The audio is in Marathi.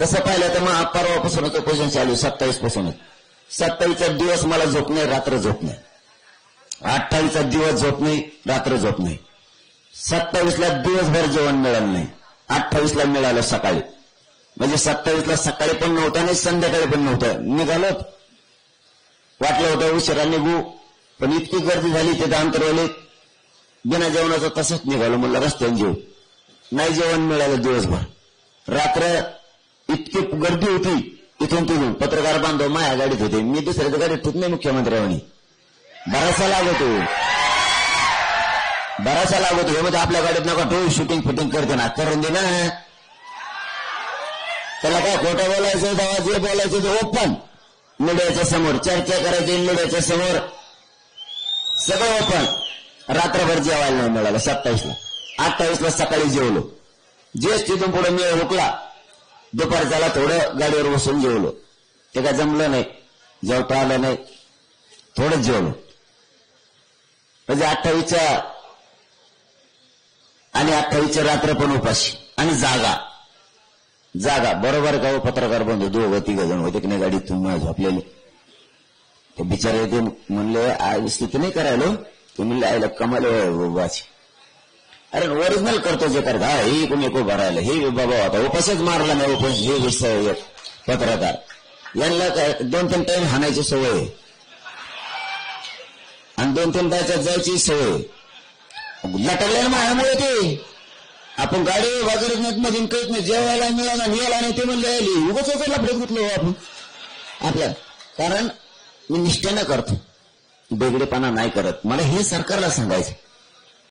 तसं पाहिलं तर मग परवापासूनच उपोषण चालू 27 पासूनच. 27चा दिवस मला झोप नाही, रात्र झोप नाही. 28चा दिवस झोप नाही, रात्र झोप नाही. 27ला दिवसभर जेवण मिळालं नाही, 28ला मिळालं सकाळी. म्हणजे 27ला सकाळी पण नव्हतं आणि संध्याकाळी पण नव्हतं. निघालो, वाटलं होतं उशिरा निघू, पण इतकी गर्दी झाली तिथं अंतरवलीत, बिना जेवणाचं तसंच निघालो. म्हणलं रस्त्याने जेव, नाही जेवण मिळालं दिवसभर. रात्र इतकी गर्दी होती, इथून तिथून पत्रकार बांधव माझ्या गाडीत होते, मी दुसऱ्याच्या गाडीत होत नाही. मुख्यमंत्र्यांनी बराचसा लागतो, बराचसा लागतो. हे मध्ये आपल्या गाडीत नका तो शूटिंग फिटिंग करते ना, करून दे ना. त्याला काय खोटं बोलायचं, तेव्हा जे बोलायचं ते ओपन, मीडियाच्या समोर चर्चा करायची, मीडियाच्या समोर सगळं ओपन. रात्रभर जेवायला नाही मिळालं 27ला. 28ला सकाळी जेवलो. जेच तिथून पुढे मी हुकला, दुपारच्याला थोडं गाडीवर बसून जेवलो. ते काय जमलं नाही, जेवता आलं नाही, थोडंच जेवलो. म्हणजे 28च्या आणि 28च्या रात्र पण उपाशी आणि जागा जागा. बरोबर का हो पत्रकार बंधू, दोघं तिघ जण होते की नाही गाडीत, तुम्ही झोपलेले. ते बिचारे ते म्हणले स्थिती नाही करायला, ते म्हणले आयला कमाल वाची. अरे ओरिजिनल करतो जे करता, हे कोणी उभा राहिलं, हे बाबा होता उपासच मारला नाही. उपास हे विषय पत्रकार यांना काय 2-3 टाइम हाणायची सवय आणि 2-3 तासात जायची सवय. लटकल्या माझ्यामुळे ते आपण गाडी वगैरे मध्ये कळत नाही, जेवायला मिळाला मिळाला नाही ते म्हणले आली उगाच लपडत गुतलो आपण आपल्या. कारण मी निष्ठेनं करतो, बेगडेपणा नाही करत. मला हे सरकारला सांगायचं.